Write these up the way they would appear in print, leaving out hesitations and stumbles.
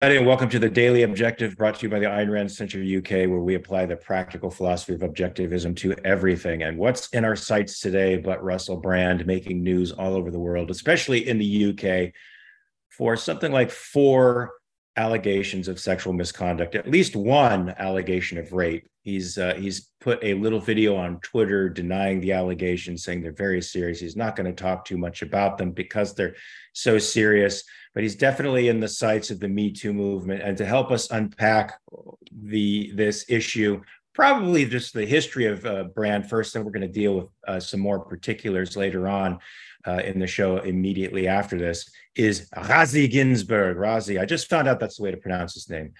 And welcome to the Daily Objective, brought to you by the Ayn Rand Center UK, where we apply the practical philosophy of objectivism to everything. And what's in our sights today but Russell Brand making news all over the world, especially in the UK, for something like four allegations of sexual misconduct, at least one allegation of rape. He's put a little video on Twitter denying the allegations, saying they're very serious. He's not going to talk too much about them because they're so serious, but he's definitely in the sights of the Me Too movement. And to help us unpack this issue, probably just the history of Brand first, then we're going to deal with some more particulars later on in the show immediately after this, is Razi Ginsburg. Razi, I just found out that's the way to pronounce his name,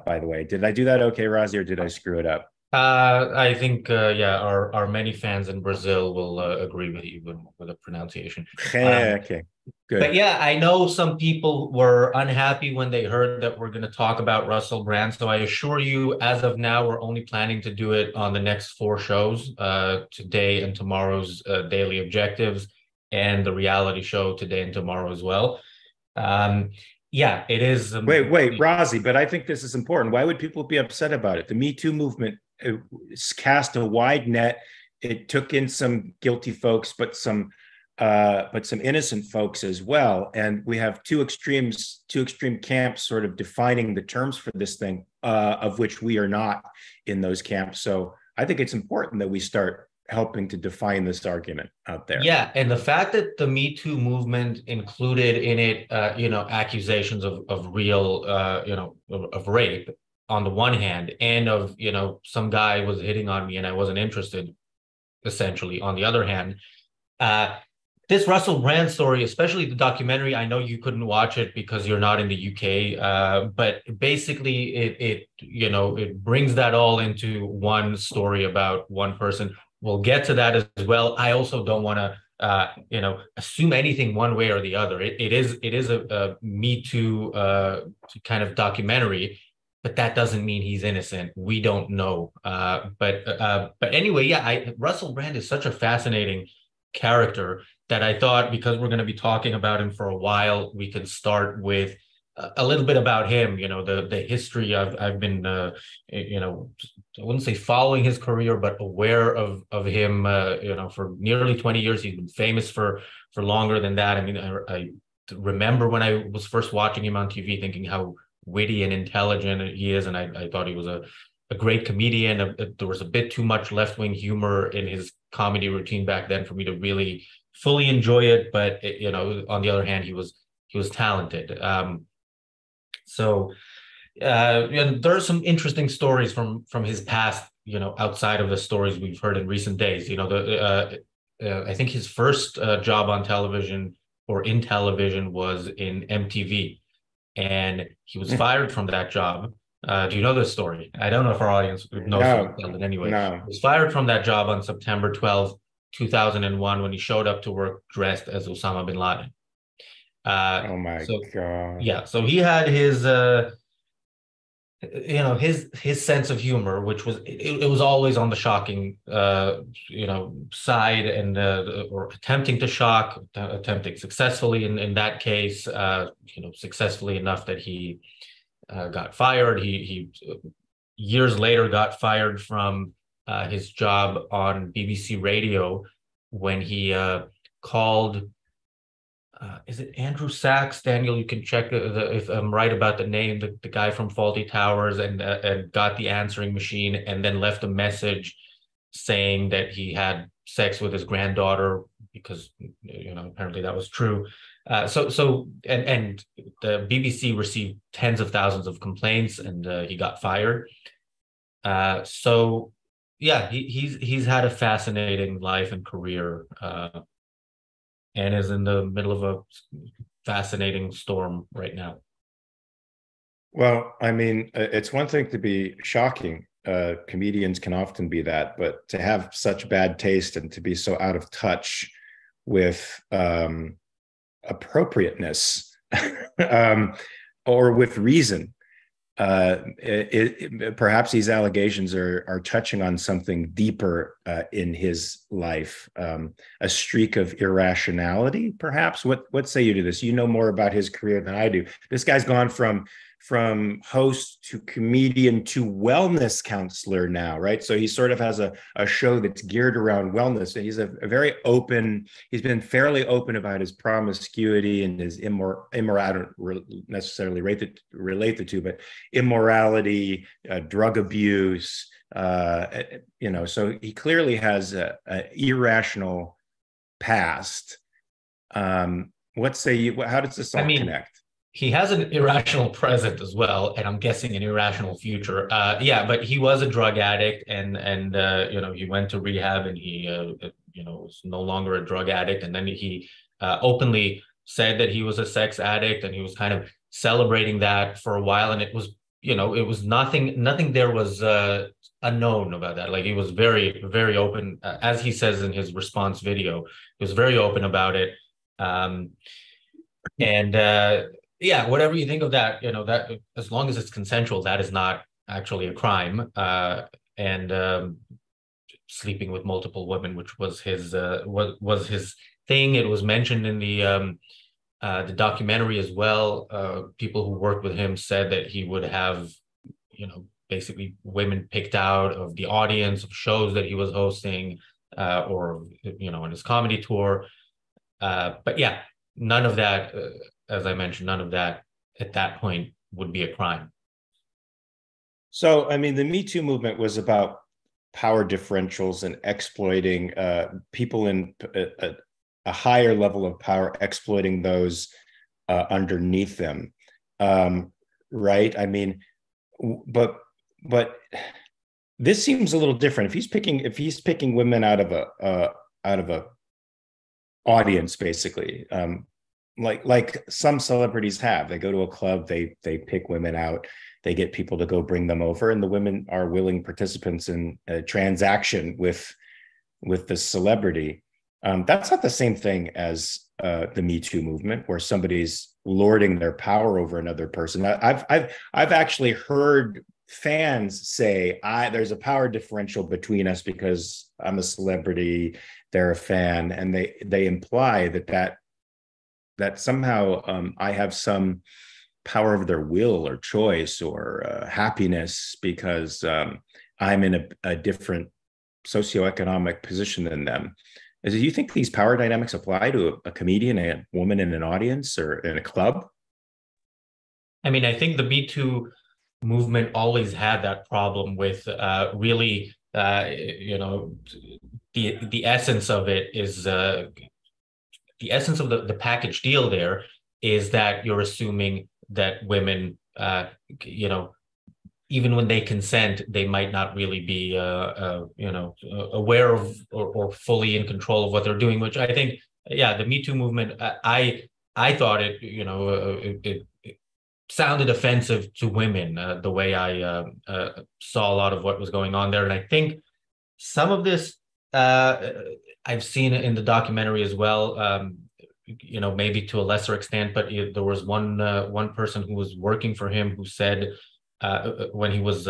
by the way. Did I do that okay, Razi, or did I screw it up? I think yeah, our many fans in Brazil will agree with you with the pronunciation. Okay, But good. yeah, I know some people were unhappy when they heard that we're going to talk about Russell Brand. So I assure you, as of now, we're only planning to do it on the next four shows, today and tomorrow's daily objectives, and the reality show today and tomorrow as well. Um, yeah, it is. Wait, Razi, but I think this is important. Why would people be upset about it? The Me Too movement cast a wide net. It took in some guilty folks, but some innocent folks as well. And we have two extreme camps sort of defining the terms for this thing, of which we are not in those camps. So I think it's important that we start helping to define this argument out there. Yeah, and the fact that the Me Too movement included in it, accusations of real, of rape on the one hand, and of, some guy was hitting on me and I wasn't interested, essentially, on the other hand. This Russell Brand story, especially the documentary, I know you couldn't watch it because you're not in the UK, but basically it brings that all into one story about one person. We'll get to that as well. I also don't want to assume anything one way or the other. It is a Me Too kind of documentary, but that doesn't mean he's innocent. We don't know. But anyway, yeah, Russell Brand is such a fascinating character that I thought, because we're going to be talking about him for a while, we could start with a little bit about him. The history. I've been I wouldn't say following his career, but aware of him. For nearly 20 years. He's been famous for longer than that. I mean, I remember when I was first watching him on TV, thinking how witty and intelligent he is, and I thought he was a great comedian. There was a bit too much left-wing humor in his comedy routine back then for me to really fully enjoy it. But on the other hand, he was talented. There are some interesting stories from his past, outside of the stories we've heard in recent days. I think his first job on television or in television was in MTV, and he was fired from that job. Do you know this story? I don't know if our audience knows, so I'll tell it anyway. No. He was fired from that job on September 12th, 2001, when he showed up to work dressed as Osama bin Laden. Oh my So God. yeah, so he had his sense of humor, which it was always on the shocking side, and or attempting to shock, attempting successfully in that case, successfully enough that he got fired. He years later got fired from his job on BBC Radio when he called. Is it Andrew Sachs? Daniel, you can check if I'm right about the name. The guy from Faulty Towers, and got the answering machine, and then left a message saying that he had sex with his granddaughter, because apparently that was true. And the BBC received tens of thousands of complaints, and he got fired. So yeah, he's had a fascinating life and career. And is in the middle of a fascinating storm right now. Well, I mean, it's one thing to be shocking. Comedians can often be that, but to have such bad taste and to be so out of touch with appropriateness or with reason, perhaps these allegations are touching on something deeper in his life, a streak of irrationality, perhaps. What say you to this? You know more about his career than I do. This guy's gone from from host to comedian to wellness counselor now, right? So he sort of has a show that's geared around wellness. And he's a very open, he's been fairly open about his promiscuity and his immorality, I don't necessarily relate the two, but immorality, drug abuse, so he clearly has an irrational past. What say you? How does this all connect? He has an irrational present as well, and I'm guessing an irrational future. But he was a drug addict, and he went to rehab, and he was no longer a drug addict, and then he openly said that he was a sex addict, and he was kind of celebrating that for a while, and it was nothing there was unknown about that. Like, he was very, very open, as he says in his response video. He was very open about it. Whatever you think of that, that as long as it's consensual, that is not actually a crime. Sleeping with multiple women, which was his was his thing. It was mentioned in the documentary as well. People who worked with him said that he would have, basically women picked out of the audience of shows that he was hosting, or on his comedy tour. None of that, as I mentioned, none of that at that point would be a crime. So, I mean, the Me Too movement was about power differentials and exploiting people in a higher level of power, exploiting those underneath them, right? I mean, but this seems a little different. If he's picking women out of a audience, basically, like some celebrities have. They go to a club, they pick women out, they get people to go bring them over, and the women are willing participants in a transaction with the celebrity. That's not the same thing as the Me Too movement, where somebody's lording their power over another person. I've actually heard fans say, there's a power differential between us because I'm a celebrity, they're a fan, and they imply that somehow I have some power over their will or choice or happiness because I'm in a different socioeconomic position than them. Do you think these power dynamics apply to a comedian, a woman in an audience, or in a club? I mean, I think the Me Too movement always had that problem with really, the essence of it is the essence of the package deal there is that you're assuming that women, even when they consent, they might not really be, aware of or fully in control of what they're doing. Which I think, the Me Too movement, I thought it sounded offensive to women, the way I saw a lot of what was going on there, and I think some of this I've seen it in the documentary as well. Maybe to a lesser extent, but there was one person who was working for him who said, when he was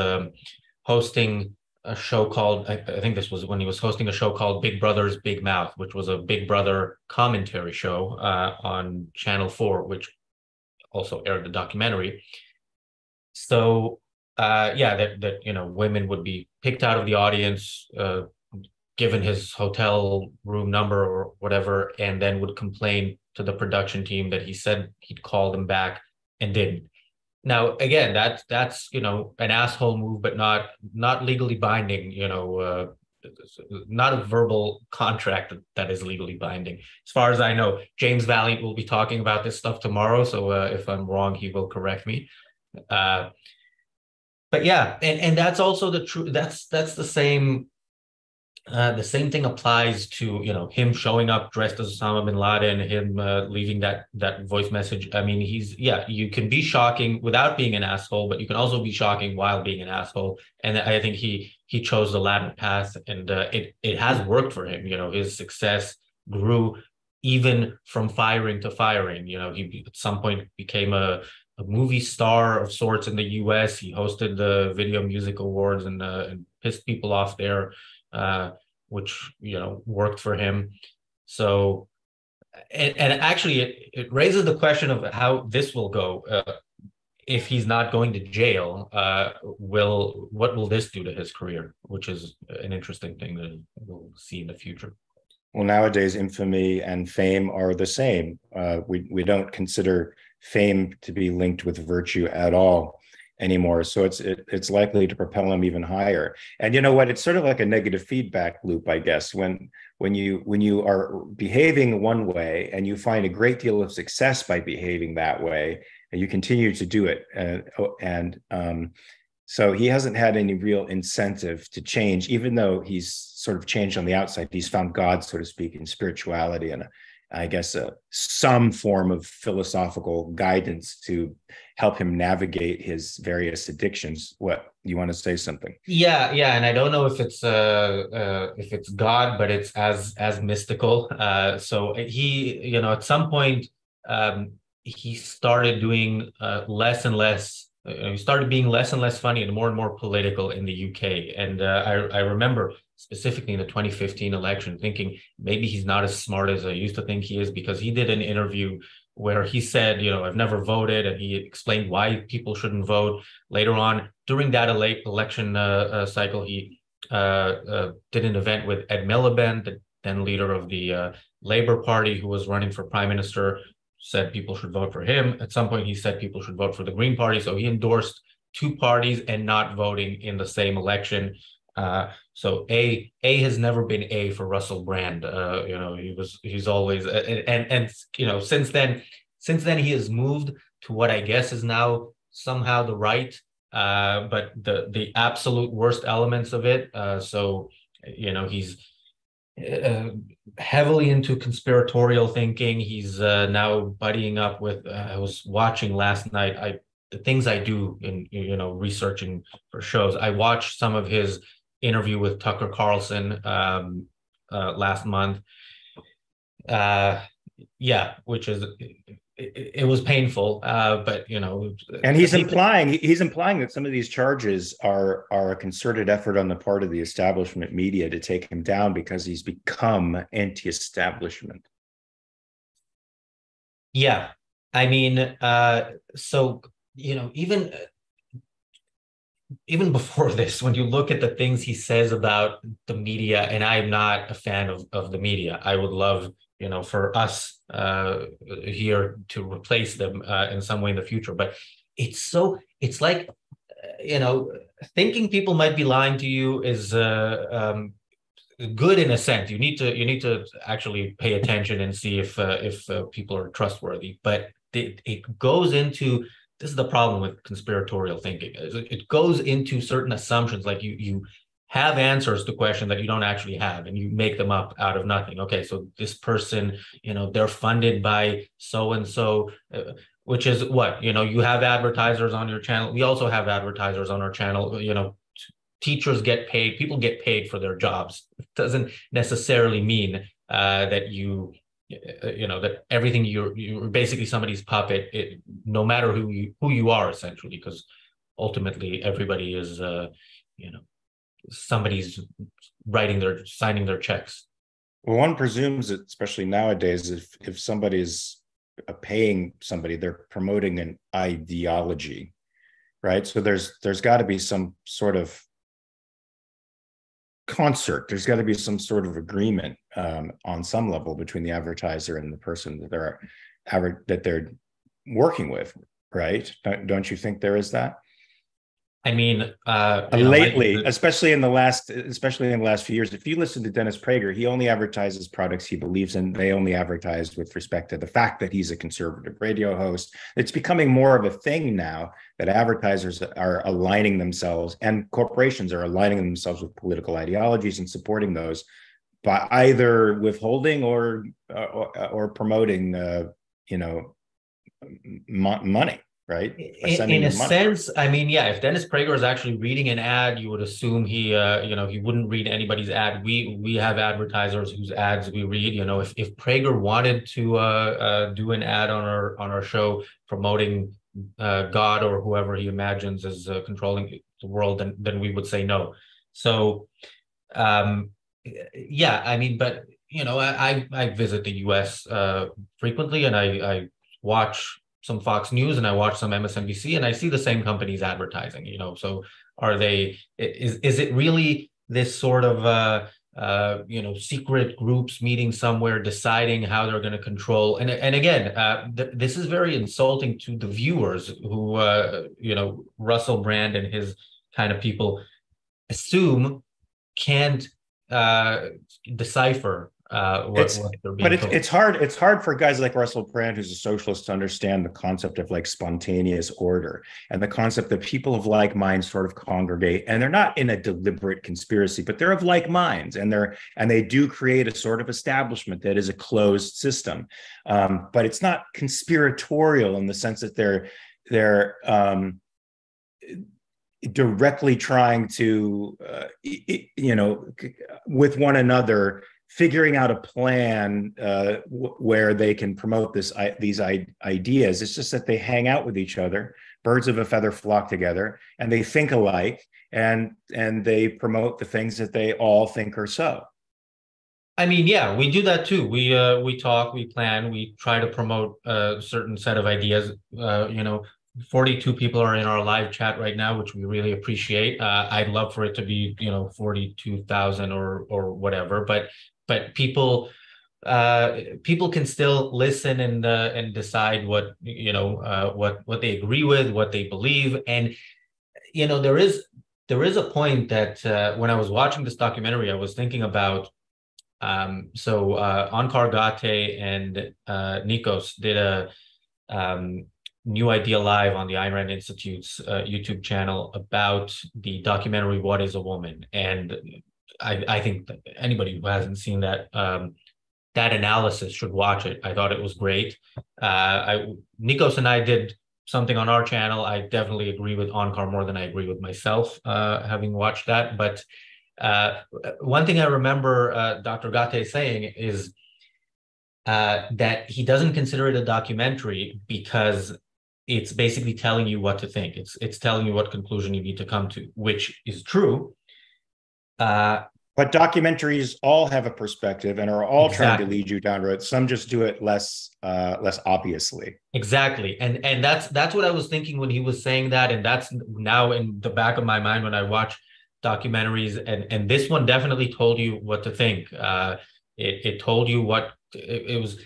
hosting a show called, I think this was when he was hosting a show called Big Brother's Big Mouth, which was a Big Brother commentary show on Channel 4, which also aired the documentary. So women would be picked out of the audience, given his hotel room number or whatever, and then would complain to the production team that he said he'd call them back and didn't. Now, again, that's an asshole move, but not legally binding. Not a verbal contract that is legally binding, as far as I know. James Valiant will be talking about this stuff tomorrow, so if I'm wrong, he will correct me. But yeah, and that's also the true. That's the same. The same thing applies to him showing up dressed as Osama bin Laden, him leaving that voice message. I mean, you can be shocking without being an asshole, but you can also be shocking while being an asshole. And I think he chose the latter path, and it has worked for him. His success grew even from firing to firing. He at some point became a movie star of sorts in the U.S. He hosted the Video Music Awards and pissed people off there. Which worked for him. So, and actually, it raises the question of how this will go if he's not going to jail, will what will this do to his career? Which is an interesting thing that we'll see in the future. Well, nowadays, infamy and fame are the same. We don't consider fame to be linked with virtue at all anymore. So it's likely to propel him even higher. And you know what? It's sort of like a negative feedback loop, I guess. When you are behaving one way and you find a great deal of success by behaving that way, and you continue to do it, so he hasn't had any real incentive to change, even though he's sort of changed on the outside. He's found God, so to speak, in spirituality and I guess some form of philosophical guidance to help him navigate his various addictions. What, you want to say something? Yeah, yeah, and I don't know if it's God, but it's as mystical. So he, at some point, he started doing less and less. He started being less and less funny and more political in the UK. And I remember specifically in the 2015 election thinking maybe he's not as smart as I used to think he is, because he did an interview where he said, I've never voted, and he explained why people shouldn't vote. Later on, during that election cycle, he did an event with Ed Miliband, the then leader of the Labour Party, who was running for prime minister, said people should vote for him. At some point, he said people should vote for the Green Party. So he endorsed two parties and not voting in the same election. So A has never been A for Russell Brand. He's always and since then he has moved to what I guess is now somehow the right, but the absolute worst elements of it. So he's heavily into conspiratorial thinking. He's now buddying up with. I was watching last night. The things I do in researching for shows. I watched some of his interview with Tucker Carlson last month. Which is it was painful, but and he's implying that some of these charges are a concerted effort on the part of the establishment media to take him down because he's become anti-establishment. Yeah, I mean, so even before this, when you look at the things he says about the media, and I'm not a fan of the media, I would love, for us here to replace them in some way in the future. But it's like, thinking people might be lying to you is good in a sense. You need to actually pay attention and see if people are trustworthy. But it goes into, this is the problem with conspiratorial thinking. It goes into certain assumptions, like you have answers to questions that you don't actually have, and you make them up out of nothing. Okay, so this person, they're funded by so and so, which is what, you have advertisers on your channel. We also have advertisers on our channel. Teachers get paid, people get paid for their jobs. It doesn't necessarily mean that that everything you're basically somebody's puppet, no matter who you are, essentially, because ultimately everybody is somebody's signing their checks. Well, one presumes that, especially nowadays, if somebody's paying somebody, they're promoting an ideology, right? So there's got to be some sort of concert. There's got to be some sort of agreement on some level between the advertiser and the person that they're working with, right? Don't you think there is that? I mean, lately, especially in the last few years, if you listen to Dennis Prager, he only advertises products he believes in. They only advertise with respect to the fact that he's a conservative radio host. It's becoming more of a thing now that advertisers are aligning themselves, and corporations are aligning themselves with political ideologies and supporting those by either withholding or promoting, money. Right. In a sense, I mean, yeah, if Dennis Prager is actually reading an ad, you would assume he wouldn't read anybody's ad. We have advertisers whose ads we read. If Prager wanted to do an ad on our show promoting God or whoever he imagines is controlling the world, then we would say no. So, yeah, I mean, but I visit the U.S. frequently, and I watch some Fox News and I watch some MSNBC, and I see the same companies advertising. So are they? Is it really this sort of secret groups meeting somewhere, deciding how they're going to control? And again, this is very insulting to the viewers who Russell Brand and his kind of people assume can't decipher what they're being told. It's hard for guys like Russell Brand, who's a socialist, to understand the concept of like spontaneous order and the concept that people of like minds sort of congregate, and they're not in a deliberate conspiracy, but they're of like minds, and they do create a sort of establishment that is a closed system, but it's not conspiratorial in the sense that they're directly trying to with one another, figuring out a plan where they can promote these ideas. It's just that they hang out with each other, birds of a feather flock together, and they think alike, and they promote the things that they all think are so. I mean, yeah, we do that too. We talk, we plan, we try to promote a certain set of ideas. 42 people are in our live chat right now, which we really appreciate. I'd love for it to be 42,000 or whatever, but people can still listen and decide what what they agree with, what they believe. And there is a point that when I was watching this documentary, I was thinking about Onkar Ghate and Nikos did a New Idea Live on the Ayn Rand Institute's YouTube channel about the documentary What is a Woman? And I think that anybody who hasn't seen that analysis should watch it. I thought it was great. Nikos and I did something on our channel. I definitely agree with Onkar more than I agree with myself, having watched that. But one thing I remember Dr. Ghate saying is that he doesn't consider it a documentary because it's basically telling you what to think. It's telling you what conclusion you need to come to, which is true. But documentaries all have a perspective and are all Exactly. trying to lead you down road. Some just do it less obviously. Exactly. And that's what I was thinking when he was saying that. And that's now in the back of my mind when I watch documentaries. And this one definitely told you what to think. It told you what it was.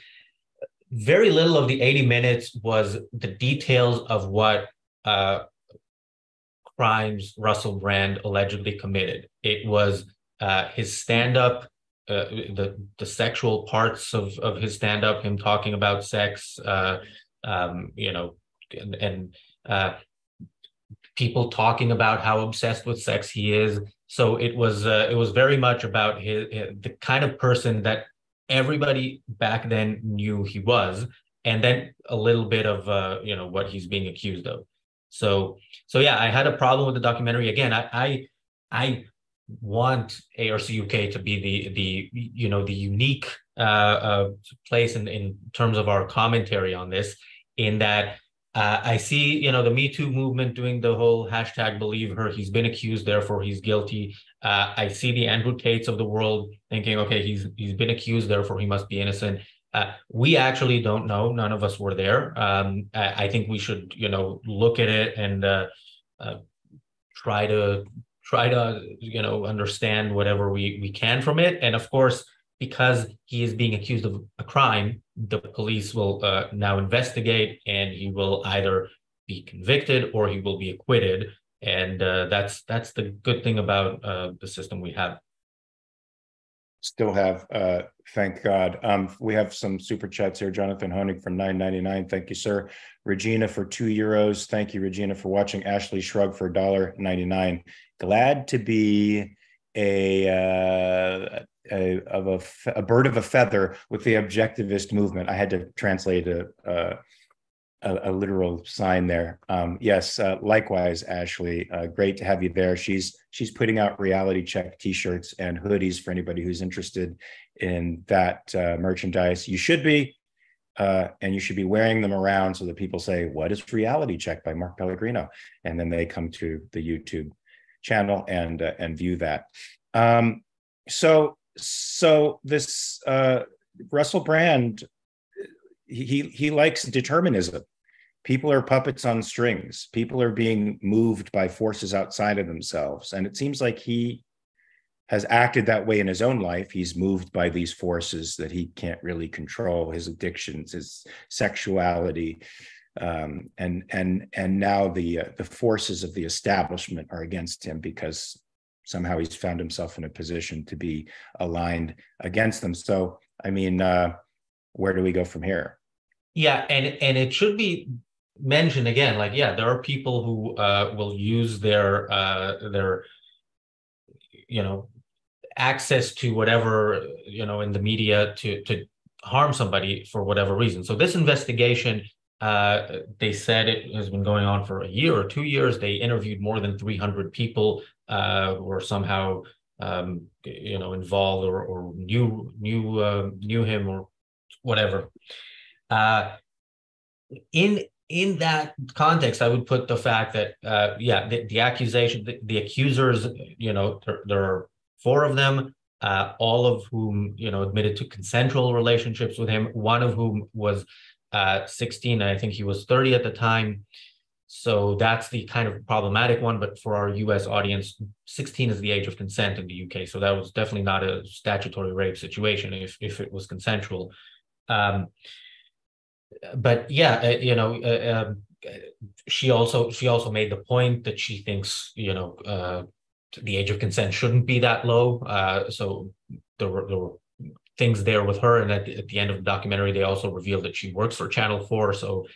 Very little of the 80 minutes was the details of what crimes Russell Brand allegedly committed. It was his stand-up, the sexual parts of his stand-up, him talking about sex, and people talking about how obsessed with sex he is. So it was very much about the kind of person that everybody back then knew he was, and then a little bit of what he's being accused of. So yeah, I had a problem with the documentary. Again, I want ARC UK to be the unique place in terms of our commentary on this, in that I see the Me Too movement doing the whole hashtag believe her. He's been accused, therefore he's guilty. I see the Andrew Tates of the world thinking, okay, he's been accused, therefore he must be innocent. We actually don't know. None of us were there. I think we should look at it and try to understand whatever we can from it. And of course, because he is being accused of a crime, the police will now investigate, and he will either be convicted or he will be acquitted. And that's the good thing about the system we have. Still have, thank God. We have some super chats here. Jonathan Honig from $9.99. Thank you, sir. Regina for €2. Thank you, Regina, for watching. Ashley Shrug for $1.99. Glad to be a bird of a feather with the objectivist movement. I had to translate a literal sign there. Yes, likewise, Ashley. Great to have you there. She's putting out reality check t-shirts and hoodies for anybody who's interested in that merchandise. You should be, and you should be wearing them around so that people say, "What is reality check by Mark Pellegrino?" And then they come to the YouTube channel and view that. So this Russell Brand, he likes determinism. People are puppets on strings. People are being moved by forces outside of themselves. And it seems like he has acted that way in his own life. He's moved by these forces that he can't really control, his addictions, his sexuality. And now the forces of the establishment are against him because somehow he's found himself in a position to be aligned against them. So, I mean, where do we go from here? Yeah, and it should be mentioned again, like, yeah, there are people who will use their you know, access to whatever, you know, in the media to harm somebody for whatever reason. So this investigation, they said it has been going on for a year or 2 years. They interviewed more than 300 people who were somehow you know, involved or knew him or whatever. In that context, I would put the fact that yeah, the accusation, the accusers, you know, there are four of them, all of whom, you know, admitted to consensual relationships with him. One of whom was 16, and I think he was 30 at the time. So that's the kind of problematic one. But for our US audience, 16 is the age of consent in the UK. So that was definitely not a statutory rape situation if it was consensual. But yeah, you know, she also made the point that she thinks, you know, the age of consent shouldn't be that low. So there were things there with her, and at the end of the documentary, they also revealed that she works for Channel 4. So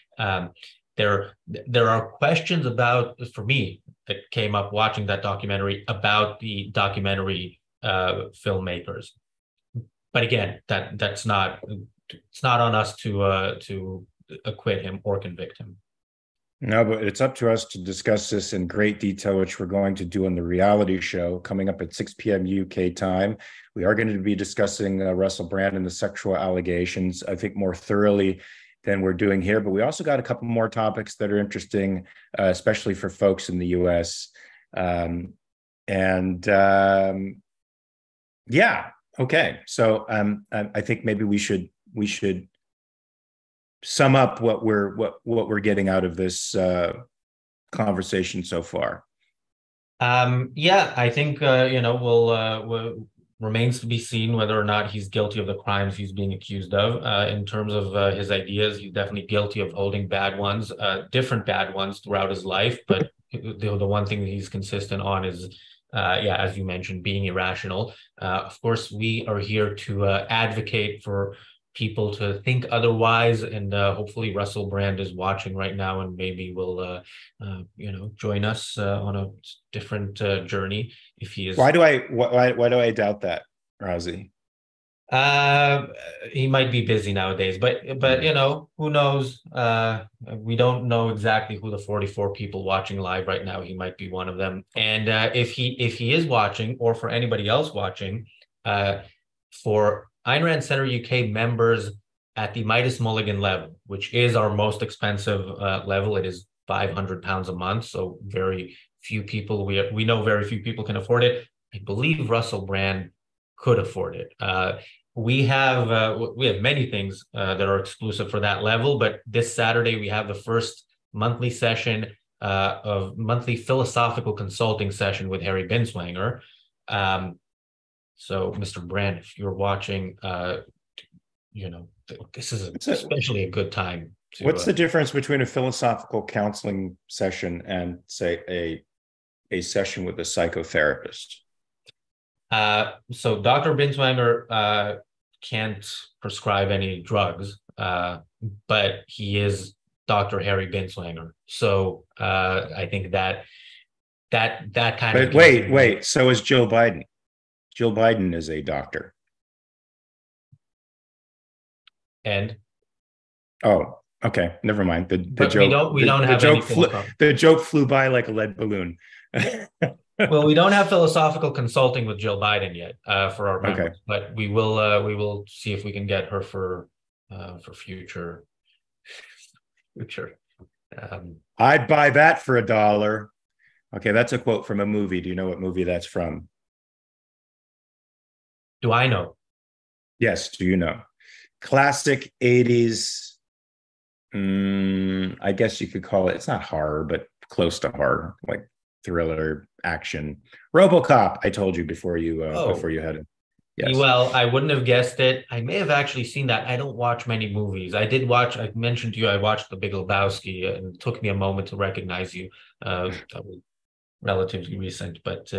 there are questions about, for me, that came up watching that documentary about the documentary filmmakers. But again, that's not. It's not on us to acquit him or convict him. No, but it's up to us to discuss this in great detail, which we're going to do on the reality show coming up at 6 p.m. UK time. We are going to be discussing Russell Brand and the sexual allegations, I think, more thoroughly than we're doing here. But we also got a couple more topics that are interesting, especially for folks in the US. Yeah, okay. So I think maybe we should sum up what we're getting out of this conversation so far. Yeah, I think you know, we'll remains to be seen whether or not he's guilty of the crimes he's being accused of. In terms of his ideas, he's definitely guilty of holding bad ones, different bad ones throughout his life. But the one thing that he's consistent on is, yeah, as you mentioned, being irrational. Of course, we are here to advocate for people to think otherwise, and hopefully Russell Brand is watching right now and maybe will you know, join us on a different journey if he is. Why do I doubt that, Razi? He might be busy nowadays, but you know, who knows? We don't know exactly who the 44 people watching live right now. He might be one of them. And if he is watching, or for anybody else watching, for Ayn Rand Center UK members at the Midas Mulligan level, which is our most expensive level, it is £500 a month. So very few people, we know very few people can afford it. I believe Russell Brand could afford it. We have many things that are exclusive for that level, but this Saturday we have the first monthly session of monthly philosophical consulting session with Harry Binswanger. So, Mr. Brand, if you're watching, you know, this is especially a good time. What's the difference between a philosophical counseling session and, say, a session with a psychotherapist? So Dr. Binswanger can't prescribe any drugs, but he is Dr. Harry Binswanger. So I think that kind of. But wait. So is Joe Biden. Joe Biden is a doctor. And oh, okay, never mind. The joke. The joke flew by like a lead balloon. Well, we don't have philosophical consulting with Jill Biden yet for our members, okay. But we will see if we can get her for future. I'd buy that for $1. Okay, that's a quote from a movie. Do you know what movie that's from? Do I know? Yes, do you know? Classic 80s I guess you could call it, it's not horror, but close to horror, like thriller, action. RoboCop, I told you before Oh, you had it. Yes. well, I wouldn't have guessed it. I may have actually seen that. I don't watch many movies. I did watch, I mentioned to you, I watched The Big Lebowski, and it took me a moment to recognize you. That was relatively recent, but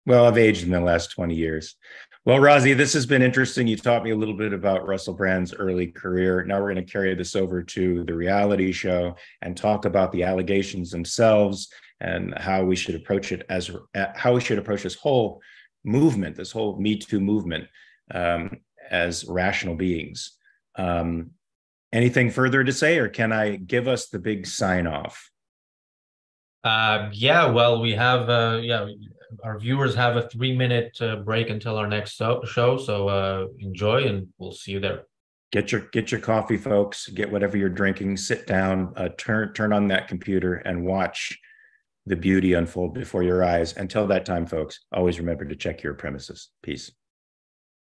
Well, I've aged in the last 20 years. Well, Razi, this has been interesting. You taught me a little bit about Russell Brand's early career. Now we're going to carry this over to the reality show and talk about the allegations themselves and how we should approach it as how we should approach this whole movement, this whole Me Too movement, as rational beings. Um, Anything further to say, or can I give us the big sign off? yeah, well, we have yeah, our viewers have a 3 minute break until our next show. So enjoy, and we'll see you there. Get your coffee, folks. Get whatever you're drinking. Sit down. Turn on that computer and watch the beauty unfold before your eyes. Until that time, folks, always remember to check your premises. Peace.